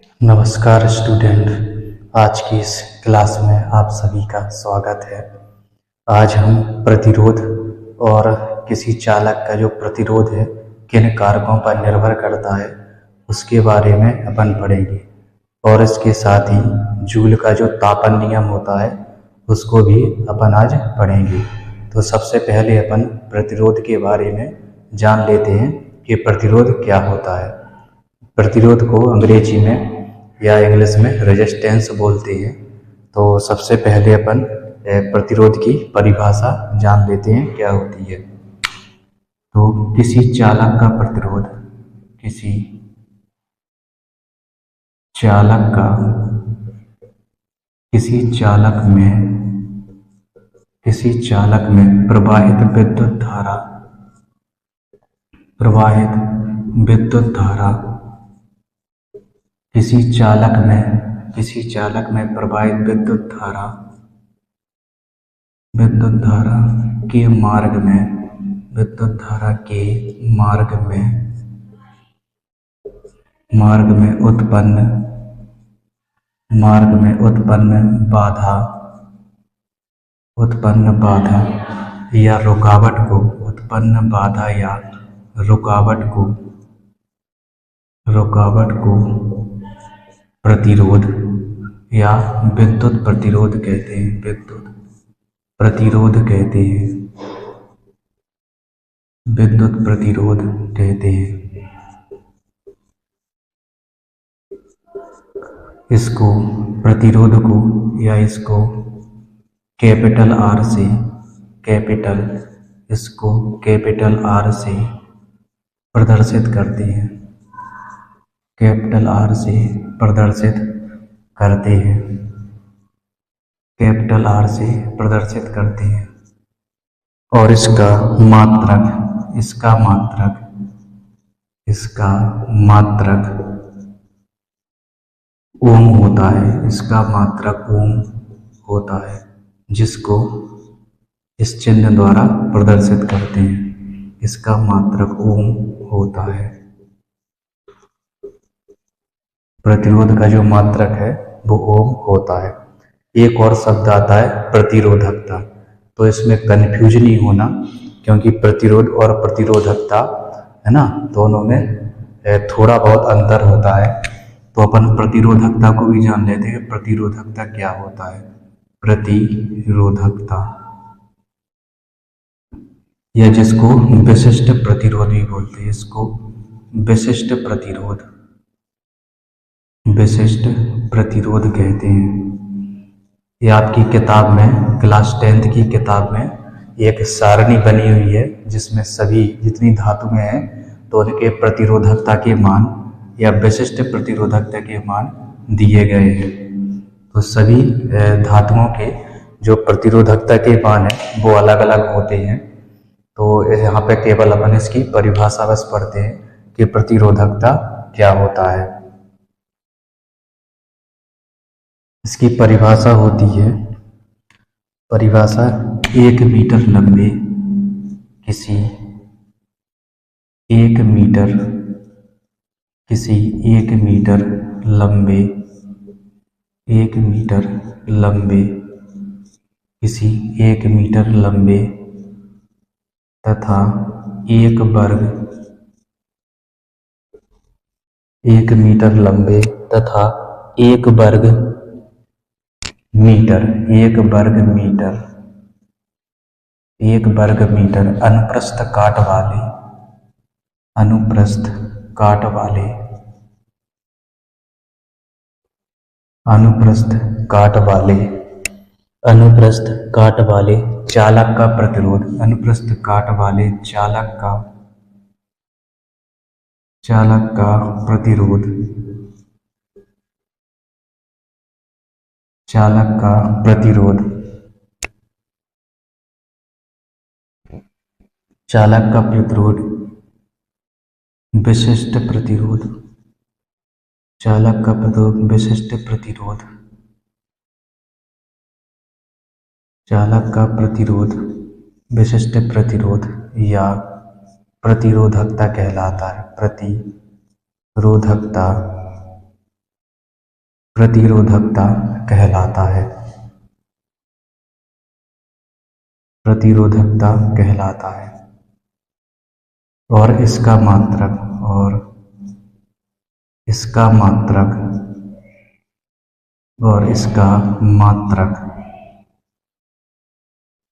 नमस्कार स्टूडेंट। आज की इस क्लास में आप सभी का स्वागत है। आज हम प्रतिरोध और किसी चालक का जो प्रतिरोध है किन कारकों पर निर्भर करता है उसके बारे में अपन पढ़ेंगे और इसके साथ ही जूल का जो तापन नियम होता है उसको भी अपन आज पढ़ेंगे। तो सबसे पहले अपन प्रतिरोध के बारे में जान लेते हैं कि प्रतिरोध क्या होता है। प्रतिरोध को अंग्रेजी में या इंग्लिश में रेजिस्टेंस बोलते हैं। तो सबसे पहले अपन प्रतिरोध की परिभाषा जान लेते हैं क्या होती है। तो किसी चालक का प्रतिरोध किसी चालक का किसी चालक में प्रवाहित विद्युत धारा किसी चालक में प्रवाहित विद्युत धारा के मार्ग में उत्पन्न बाधा या रुकावट को प्रतिरोध या विद्युत प्रतिरोध कहते हैं। इसको कैपिटल आर से प्रदर्शित करते हैं। और इसका मात्रक ओम होता है जिसको इस चिन्ह द्वारा प्रदर्शित करते हैं। इसका मात्रक ओम होता है। प्रतिरोध का जो मात्रक है वो ओम होता है। एक और शब्द आता है प्रतिरोधकता। तो इसमें कंफ्यूज नहीं होना, क्योंकि प्रतिरोध और प्रतिरोधकता है ना, दोनों में थोड़ा बहुत अंतर होता है। तो अपन प्रतिरोधकता को भी जान लेते हैं। प्रतिरोधकता क्या होता है? प्रतिरोधकता या जिसको विशिष्ट प्रतिरोध भी बोलते हैं, इसको विशिष्ट प्रतिरोध कहते हैं। ये आपकी किताब में, क्लास 10th की किताब में एक सारणी बनी हुई है जिसमें सभी जितनी धातुएं हैं तो उनके प्रतिरोधकता के मान या विशिष्ट प्रतिरोधकता के मान दिए गए हैं। तो सभी धातुओं के जो प्रतिरोधकता के मान है वो अलग अलग होते हैं। तो यहाँ पे केवल अपन इसकी परिभाषा बस पढ़ते हैं कि प्रतिरोधकता क्या होता है। इसकी परिभाषा होती है, 1 मीटर लंबे किसी 1 मीटर लंबे तथा 1 वर्ग मीटर अनुप्रस्थ काट वाले चालक का प्रतिरोध, विशिष्ट प्रतिरोध या प्रतिरोधकता कहलाता है। प्रतिरोधकता प्रतिरोधकता कहलाता है। प्रतिरोधकता कहलाता है। और इसका मात्रक और इसका मात्रक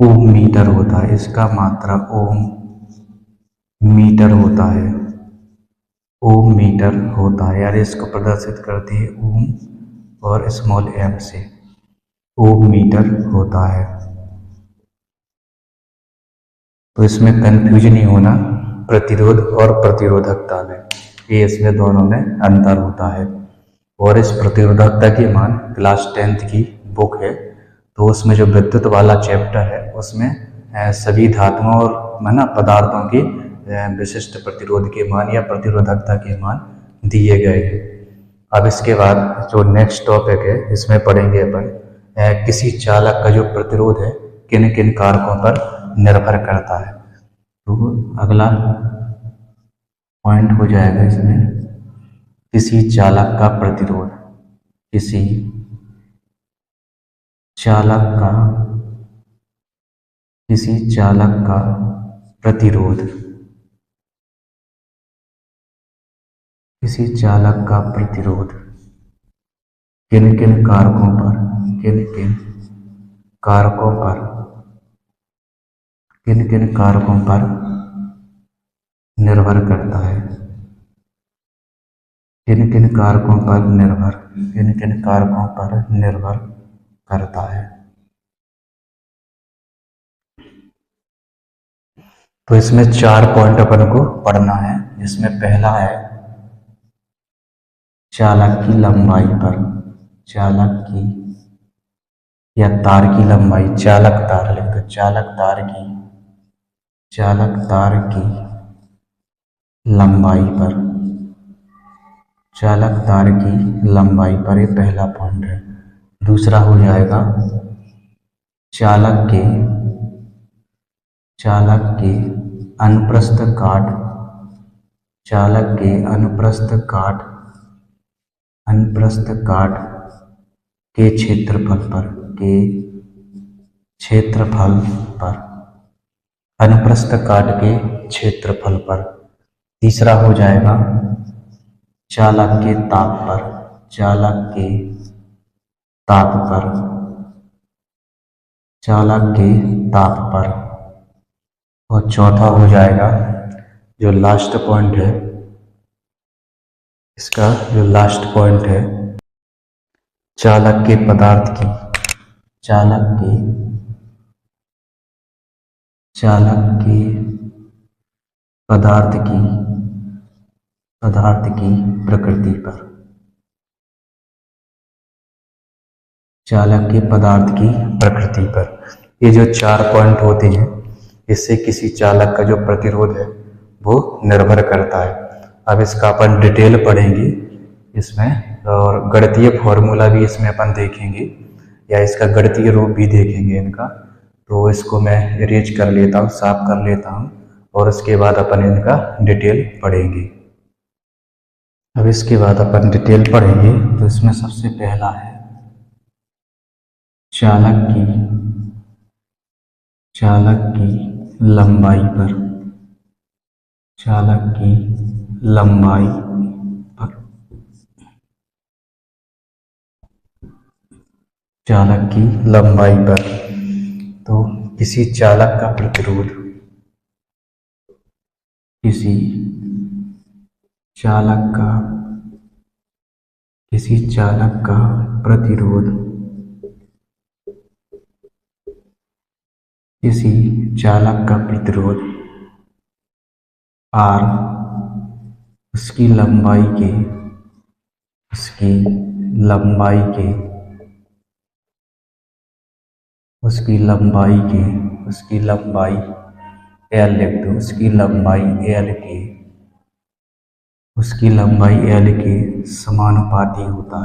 ओम मीटर होता है। इसका मात्रक ओम मीटर होता है। ओम मीटर होता है, यानी इसको प्रदर्शित करते हैं ओम और स्मॉल एम से। ओम मीटर होता है। तो इसमें कंफ्यूजन नहीं होना प्रतिरोध और प्रतिरोधकता में, ये इसमें दोनों में अंतर होता है। और इस प्रतिरोधकता की मान क्लास 10th की बुक है, तो उसमें जो विद्युत वाला चैप्टर है उसमें सभी धातुओं और पदार्थों की विशिष्ट प्रतिरोध के मान या प्रतिरोधकता के मान दिए गए हैं। अब इसके बाद जो नेक्स्ट टॉपिक है इसमें पढ़ेंगे अपन किसी चालक का जो प्रतिरोध है किन किन कारकों पर निर्भर करता है। तो अगला पॉइंट हो जाएगा इसमें किसी चालक का प्रतिरोध। किसी चालक का प्रतिरोध। किसी चालक का प्रतिरोध किन किन कारकों पर निर्भर करता है। किन किन कारकों पर निर्भर करता है। तो इसमें 4 पॉइंट अपन को पढ़ना है। इसमें पहला है चालक की लंबाई पर, चालक की या तार की लंबाई, चालक तार लिख दो, चालक तार की लंबाई पर, चालक तार की लंबाई पर, ये पहला पॉइंट है। दूसरा हो जाएगा चालक के अनुप्रस्थ काट, चालक के अनुप्रस्थ काट के क्षेत्रफल पर, अनुप्रस्थ काट के क्षेत्रफल पर। तीसरा हो जाएगा चालक के ताप पर, चालक के ताप पर। और चौथा हो जाएगा जो लास्ट पॉइंट है, इसका जो लास्ट पॉइंट है चालक के पदार्थ की, पदार्थ की प्रकृति पर, चालक के पदार्थ की प्रकृति पर। ये जो 4 पॉइंट होते हैं इससे किसी चालक का जो प्रतिरोध है वो निर्भर करता है। अब इसका अपन डिटेल पढ़ेंगे इसमें, और गणितीय फॉर्मूला भी इसमें अपन देखेंगे या इसका गणितीय रूप भी देखेंगे इनका। तो इसको मैं इरेज कर लेता हूँ, साफ कर लेता हूँ, और उसके बाद अपन इनका डिटेल पढ़ेंगे। अब इसके बाद अपन डिटेल पढ़ेंगे। तो इसमें सबसे पहला है चालक की लंबाई पर, चालक की लंबाई पर, चालक की लंबाई पर। तो किसी चालक का प्रतिरोध, किसी चालक का प्रतिरोध, किसी चालक का प्रतिरोध R उसकी लंबाई के L लिख दो, उसकी लंबाई L के समानुपाती होता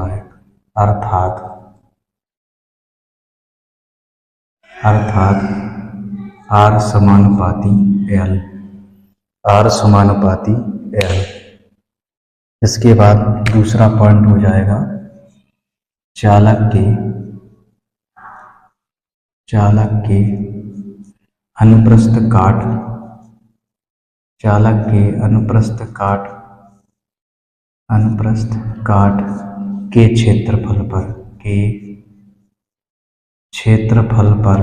है। अर्थात आर समानुपाती एल, आर समानुपाती एल। इसके बाद दूसरा पॉइंट हो जाएगा चालक के अनुप्रस्थ काट, चालक के अनुप्रस्थ काट के क्षेत्रफल पर,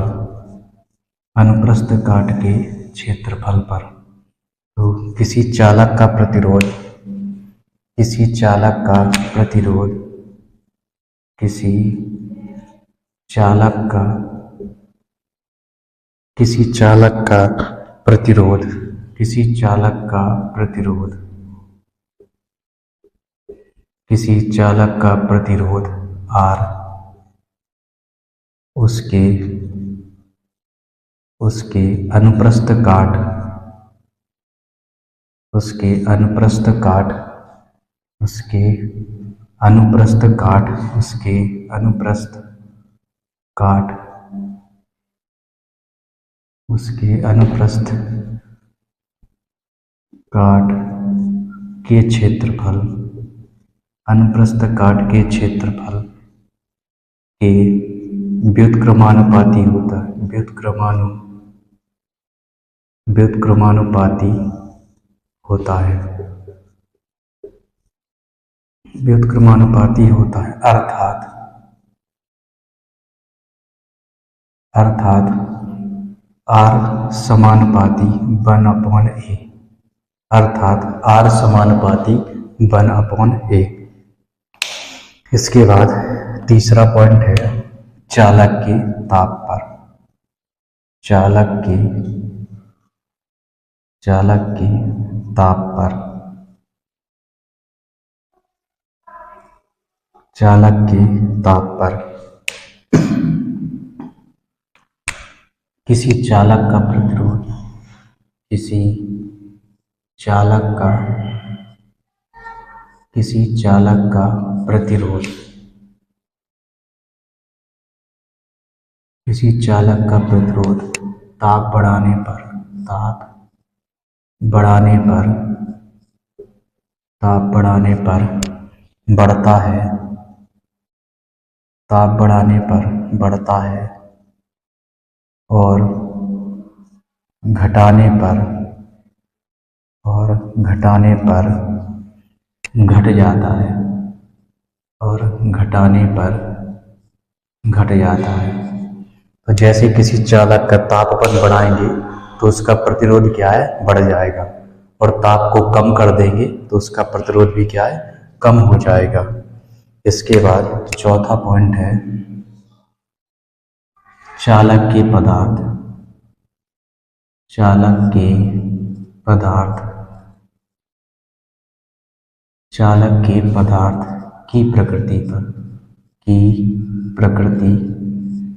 अनुप्रस्थ काट के क्षेत्रफल पर। तो किसी चालक का प्रतिरोध, किसी चालक का प्रतिरोध, किसी चालक का प्रतिरोध, किसी चालक का प्रतिरोध, किसी चालक का प्रतिरोध R उसके अनुप्रस्थ काट, उसके अनुप्रस्थ काट, उसके अनुप्रस्थ काट, उसके अनुप्रस्थ काट, उसके अनुप्रस्थ काट के क्षेत्रफल, अनुप्रस्थ काट के क्षेत्रफल के व्युत्क्रमानुपाती होता है, व्युत्क्रमानुपाती होता है, व्युत्क्रमानुपाती होता है। अर्थात R समानुपाती 1/A, अर्थात R समानुपाती 1/A। इसके बाद तीसरा पॉइंट है चालक के ताप पर, चालक के ताप पर, चालक के ताप पर। किसी चालक का प्रतिरोध, किसी चालक का प्रतिरोध, किसी चालक का प्रतिरोध ताप बढ़ाने पर बढ़ता है, ताप बढ़ाने पर बढ़ता है और घटाने पर घट जाता है, और घटाने पर घट जाता है। तो जैसे किसी चालक का तापमान बढ़ाएंगे तो उसका प्रतिरोध क्या है, बढ़ जाएगा, और ताप को कम कर देंगे तो उसका प्रतिरोध भी क्या है, कम हो जाएगा। इसके बाद चौथा पॉइंट है चालक के पदार्थ, चालक के पदार्थ की प्रकृति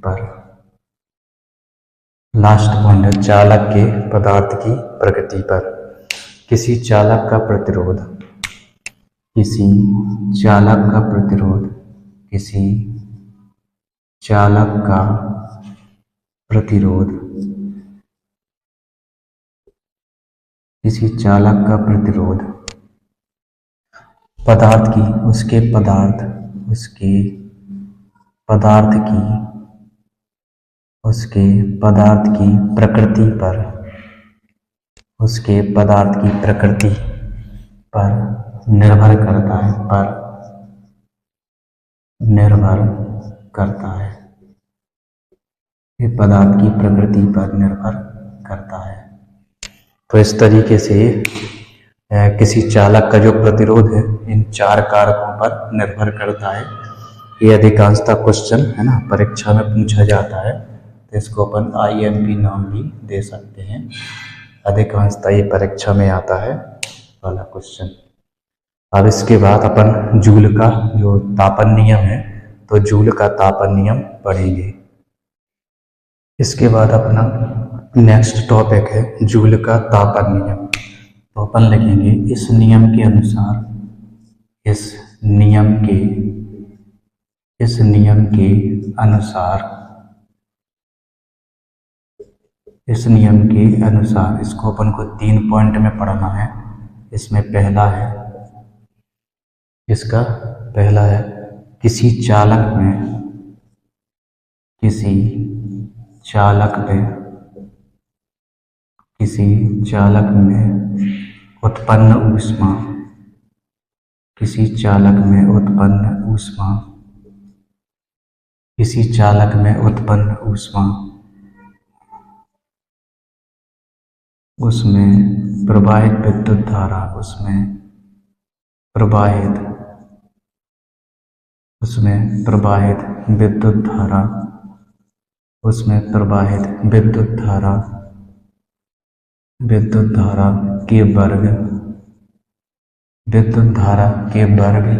पर, लास्ट पॉइंट है चालक के पदार्थ की प्रकृति पर। किसी चालक का प्रतिरोध, किसी चालक का प्रतिरोध, किसी चालक का प्रतिरोध, किसी चालक का प्रतिरोध पदार्थ की, उसके पदार्थ की प्रकृति पर, उसके पदार्थ की प्रकृति पर निर्भर करता है, ये पदार्थ की प्रकृति पर निर्भर करता है। तो इस तरीके से किसी चालक का जो प्रतिरोध है इन 4 कारकों पर निर्भर करता है। ये अधिकांशतः क्वेश्चन है ना परीक्षा में पूछा जाता है, तो इसको अपन IMP नाम भी दे सकते हैं। अधिकांशतः ये परीक्षा में आता है वाला क्वेश्चन। अब इसके बाद अपन जूल का जो तापन नियम है, तो जूल का तापन नियम पढ़ेंगे। इसके बाद अपना नेक्स्ट टॉपिक है जूल का तापन नियम। तो अपन लिखेंगे इस नियम के अनुसार, इस नियम इस नियम के अनुसार इसको अपन को 3 पॉइंट में पढ़ना है। इसमें पहला है, इसका पहला है किसी चालक में उत्पन्न ऊष्मा, किसी चालक में उत्पन्न ऊष्मा उसमें प्रवाहित विद्युत धारा, उसमें प्रवाहित विद्युत धारा के वर्ग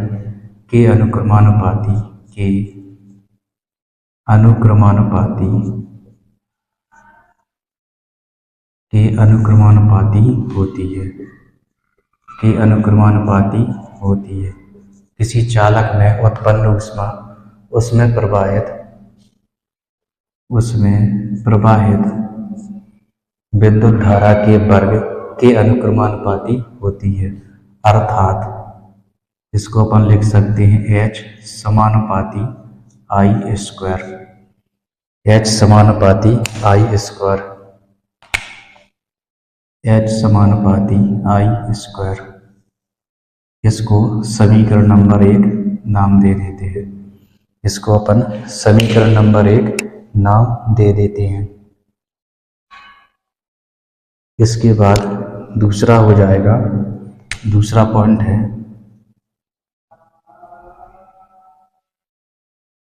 के अनुक्रमानुपाती होती है। किसी चालक में उत्पन्न ऊष्मा उसमें प्रवाहित विद्युत धारा के वर्ग के अनुक्रमानुपाती होती है। अर्थात इसको अपन लिख सकते हैं H समानुपाती I स्क्वायर। इसको समीकरण नंबर 1 नाम दे देते हैं। इसके बाद दूसरा हो जाएगा, दूसरा पॉइंट है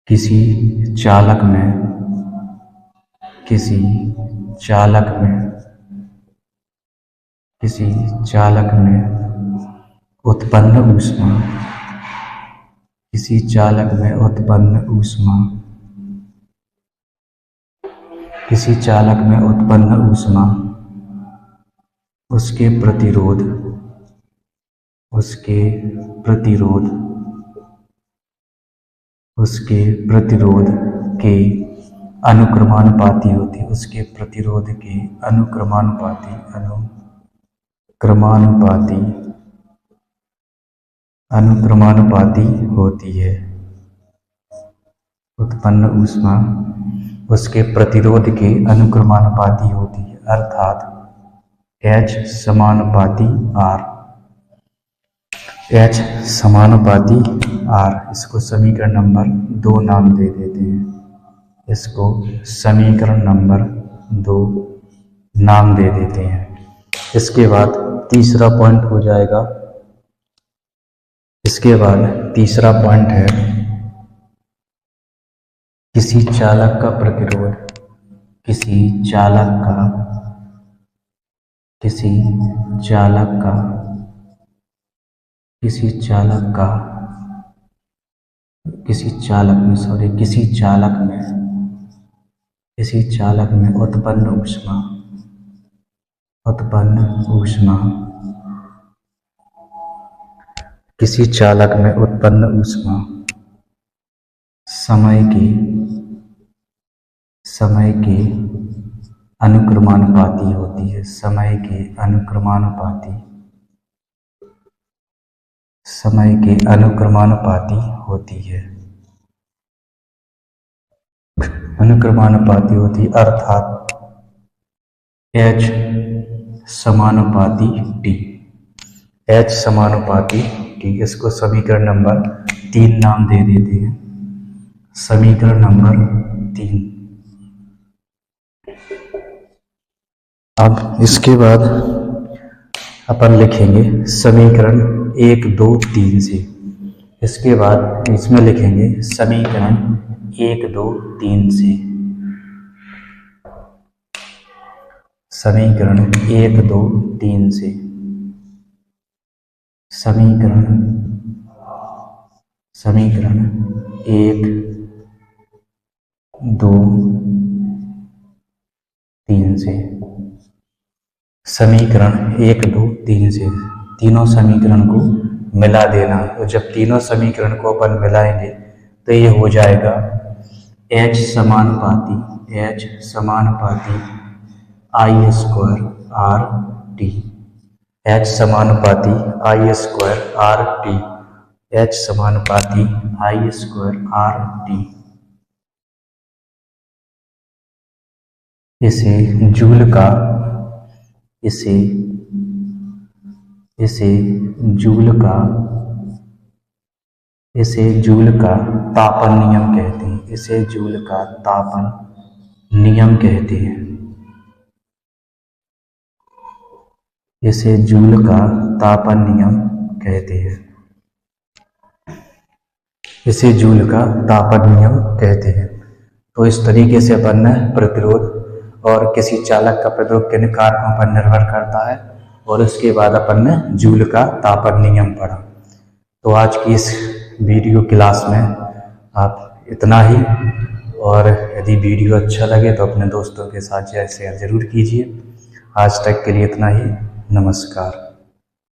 किसी चालक में उत्पन्न ऊष्मा उसके प्रतिरोध के अनुक्रमानुपाती होती है। उत्पन्न ऊष्मा उसके प्रतिरोध के अनुक्रमानुपाती होती है। अर्थात H समानुपाती R। इसको समीकरण नंबर 2 नाम दे देते हैं। इसके बाद तीसरा पॉइंट हो जाएगा। इसके बाद तीसरा पॉइंट है किसी चालक का प्रतिरोध किसी चालक में उत्पन्न ऊष्मा समय के अनुक्रमानुपाती होती है। अर्थात H समानुपाती T। इसको समीकरण नंबर 3 नाम दे देते हैं। समीकरण नंबर 3। अब इसके बाद अपन लिखेंगे समीकरण 1, 2, 3 से। इसके बाद इसमें लिखेंगे समीकरण 1, 2, 3 से। समीकरण 1, 2, 3 से। समीकरण 1, 2, 3 से। समीकरण 1, 2, 3 से तीनों समीकरण को मिला देना। तो जब तीनों समीकरण को अपन मिलाएंगे तो ये हो जाएगा H समानुपाती आई स्क्वायर आर टी। एच समानुपाती आई स्क्वायर आर टी, एच समानुपाती आई स्क्वायर आर टी। इसे जूल का इसे जूल का तापन नियम कहते हैं। इसे जूल का तापन नियम कहते हैं। इसे जूल का तापन नियम कहते हैं। इसे जूल का तापन नियम कहते हैं। तो इस तरीके से अपन ने प्रतिरोध और किसी चालक का प्रतिरोध किन कारकों पर निर्भर करता है, और उसके बाद अपन ने जूल का तापन नियम पढ़ा। तो आज की इस वीडियो क्लास में आप इतना ही, और यदि वीडियो अच्छा लगे तो अपने दोस्तों के साथ शेयर जरूर कीजिए। आज तक के लिए इतना ही। नमस्कार।